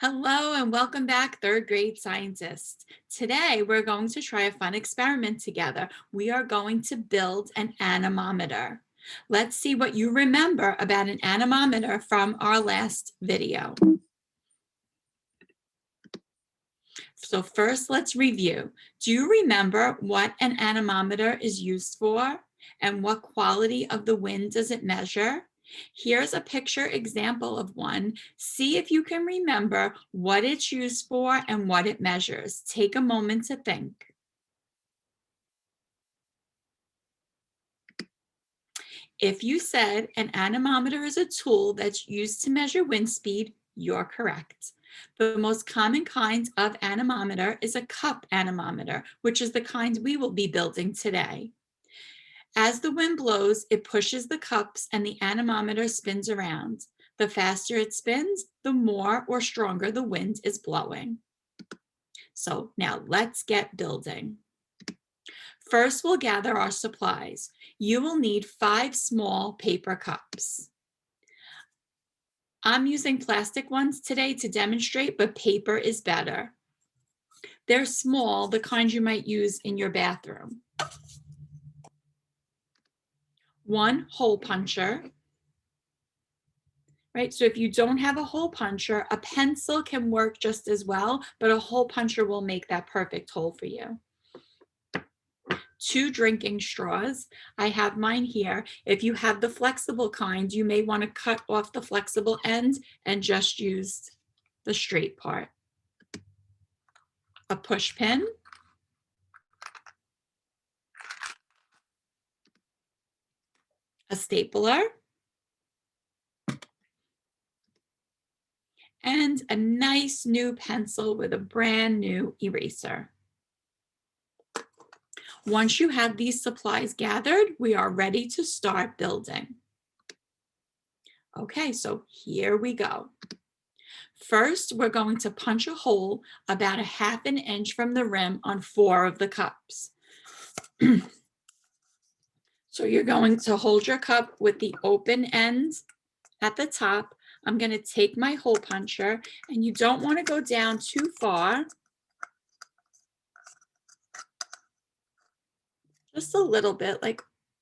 Hello and welcome back, third grade scientists. Today, we're going to try a fun experiment together. We are going to build an anemometer. Let's see what you remember about an anemometer from our last video. So first, let's review. Do you remember what an anemometer is used for and what quality of the wind does it measure? Here's a picture example of one. See if you can remember what it's used for and what it measures. Take a moment to think. If you said an anemometer is a tool that's used to measure wind speed, you're correct. The most common kind of anemometer is a cup anemometer, which is the kind we will be building today. As the wind blows, it pushes the cups and the anemometer spins around. The faster it spins, the more or stronger the wind is blowing. So now let's get building. First, we'll gather our supplies. You will need 5 small paper cups. I'm using plastic ones today to demonstrate, but paper is better. They're small, the kind you might use in your bathroom. 1 hole puncher. Right, so if you don't have a hole puncher, a pencil can work just as well, but a hole puncher will make that perfect hole for you. 2 drinking straws. I have mine here. If you have the flexible kind, you may want to cut off the flexible end and just use the straight part. A push pin. A stapler. And a nice new pencil with a brand new eraser. Once you have these supplies gathered, we are ready to start building. Okay, so here we go. First, we're going to punch a hole about 1/2 inch from the rim on 4 of the cups. So you're going to hold your cup with the open end at the top. I'm going to take my hole puncher, and you don't want to go down too far. Just a little bit, like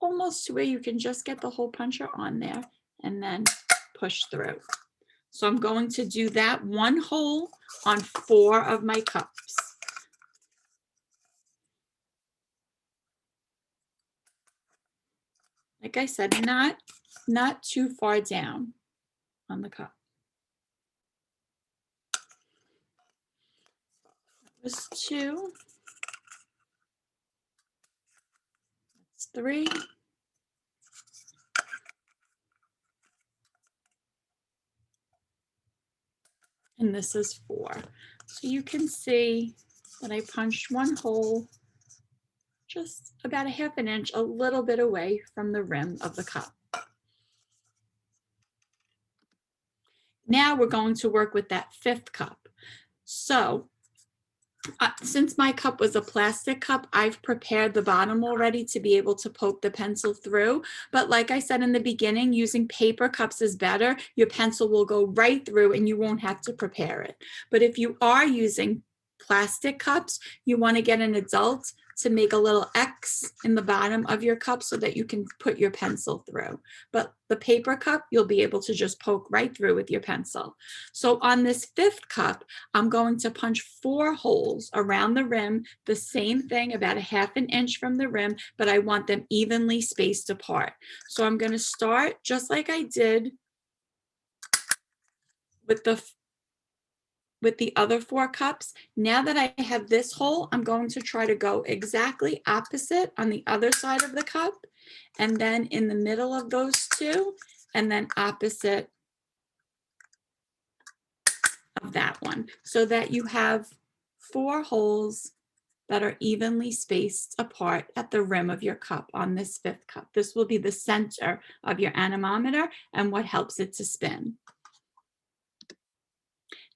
almost to where you can just get the hole puncher on there and then push through. So I'm going to do that 1 hole on 4 of my cups. Like I said, not too far down on the cup. That was 2. That's 3. And this is 4. So you can see that I punched 1 hole just about 1/2 inch, a little bit away from the rim of the cup. Now we're going to work with that 5th cup. So since my cup was a plastic cup, I've prepared the bottom already to be able to poke the pencil through. But like I said in the beginning, using paper cups is better. Your pencil will go right through and you won't have to prepare it. But if you are using plastic cups, you want to get an adult to make a little X in the bottom of your cup so that you can put your pencil through. But the paper cup, you'll be able to just poke right through with your pencil. So on this 5th cup, I'm going to punch 4 holes around the rim, the same thing, about 1/2 inch from the rim, but I want them evenly spaced apart. So I'm going to start just like I did with the other 4 cups. Now that I have this hole, I'm going to try to go exactly opposite on the other side of the cup, and then in the middle of those 2, and then opposite of that one, so that you have 4 holes that are evenly spaced apart at the rim of your cup on this 5th cup. This will be the center of your anemometer and what helps it to spin.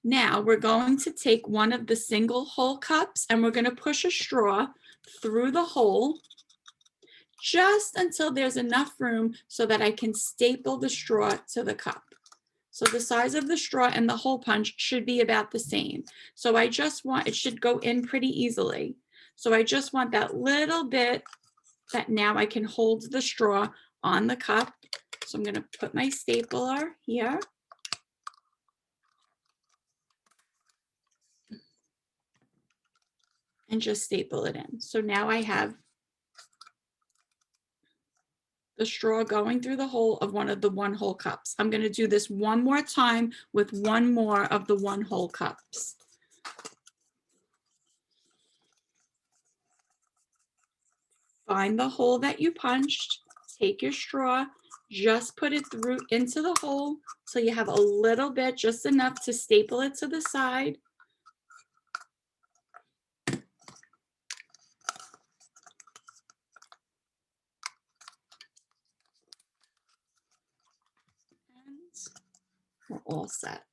Now we're going to take one of the single hole cups and we're going to push a straw through the hole just until there's enough room so that I can staple the straw to the cup. So the size of the straw and the hole punch should be about the same. So I just want, it should go in pretty easily. So I just want that little bit that now I can hold the straw on the cup. So I'm going to put my stapler here. And just staple it in. So now I have the straw going through the hole of one of the 1-hole cups. I'm going to do this one more time with one more of the 1-hole cups. Find the hole that you punched, take your straw, just put it through into the hole so you have a little bit, just enough to staple it to the side. And we're all set.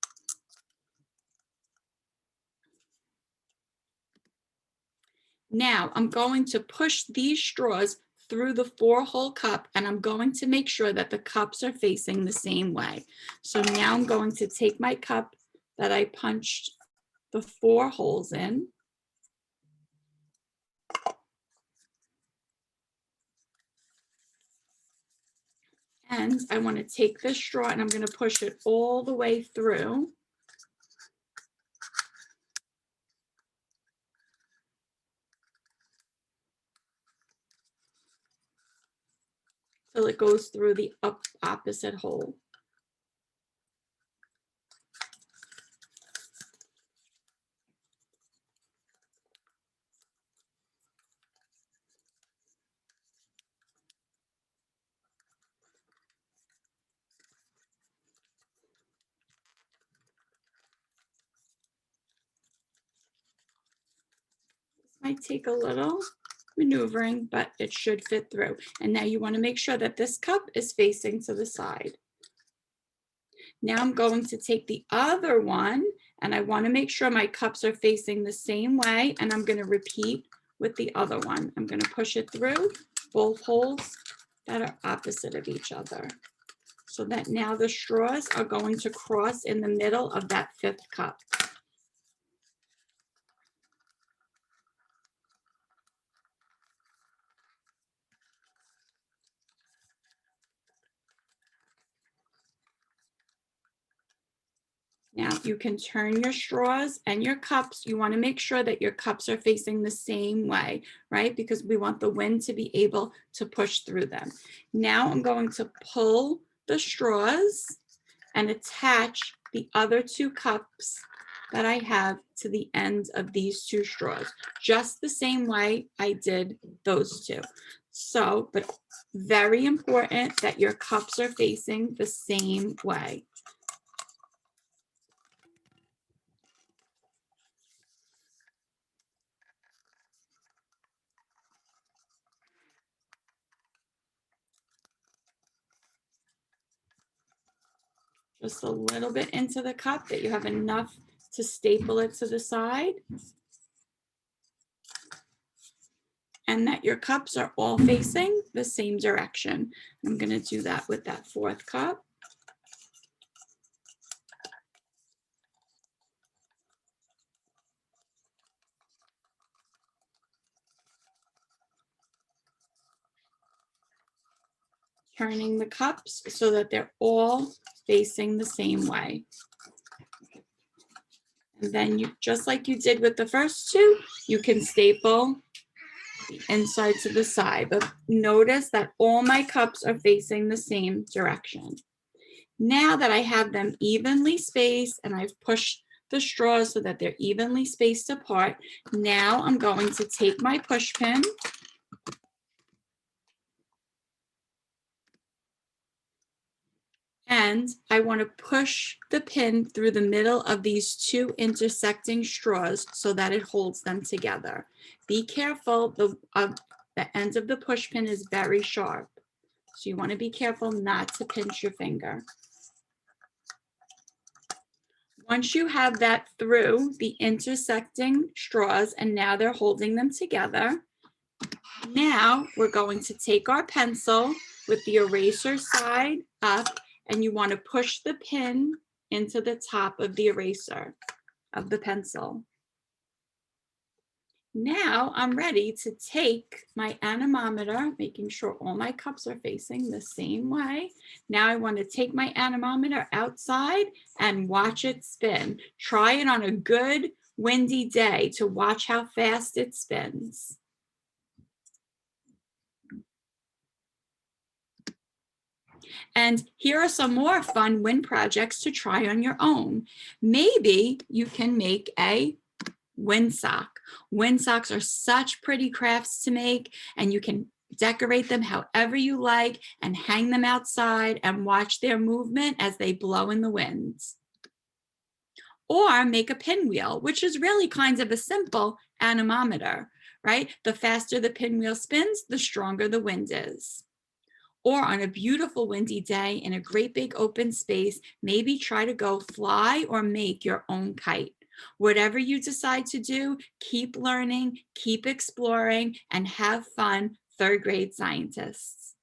Now I'm going to push these straws through the 4-hole cup, and I'm going to make sure that the cups are facing the same way. So now I'm going to take my cup that I punched the 4 holes in. And I want to take this straw and I'm going to push it all the way through. Till it goes through the opposite hole. This might take a little maneuvering, but it should fit through. And now you want to make sure that this cup is facing to the side. Now I'm going to take the other one and I want to make sure my cups are facing the same way, and I'm going to repeat with the other one. I'm going to push it through both holes that are opposite of each other, so that now the straws are going to cross in the middle of that 5th cup. Now you can turn your straws and your cups. You want to make sure that your cups are facing the same way, right? Because we want the wind to be able to push through them. Now I'm going to pull the straws and attach the other 2 cups that I have to the ends of these 2 straws, just the same way I did those 2. So, but very important that your cups are facing the same way. Just a little bit into the cup that you have enough to staple it to the side. And that your cups are all facing the same direction. I'm going to do that with that 4th cup. Turning the cups so that they're all facing the same way. And then you, just like you did with the first 2, you can staple the inside to the side, but notice that all my cups are facing the same direction. Now that I have them evenly spaced and I've pushed the straws so that they're evenly spaced apart, now I'm going to take my push pin and I want to push the pin through the middle of these 2 intersecting straws so that it holds them together. Be careful, the end of the push pin is very sharp. So you want to be careful not to pinch your finger. Once you have that through the intersecting straws and now they're holding them together, now we're going to take our pencil with the eraser side up, and you want to push the pin into the top of the eraser of the pencil. Now I'm ready to take my anemometer, making sure all my cups are facing the same way. Now I want to take my anemometer outside and watch it spin. Try it on a good windy day to watch how fast it spins. And here are some more fun wind projects to try on your own. Maybe you can make a windsock. Windsocks are such pretty crafts to make, and you can decorate them however you like and hang them outside and watch their movement as they blow in the winds. Or make a pinwheel, which is really kind of a simple anemometer, right? The faster the pinwheel spins, the stronger the wind is. Or on a beautiful windy day in a great big open space, maybe try to go fly or make your own kite. Whatever you decide to do, keep learning, keep exploring, and have fun, third grade scientists.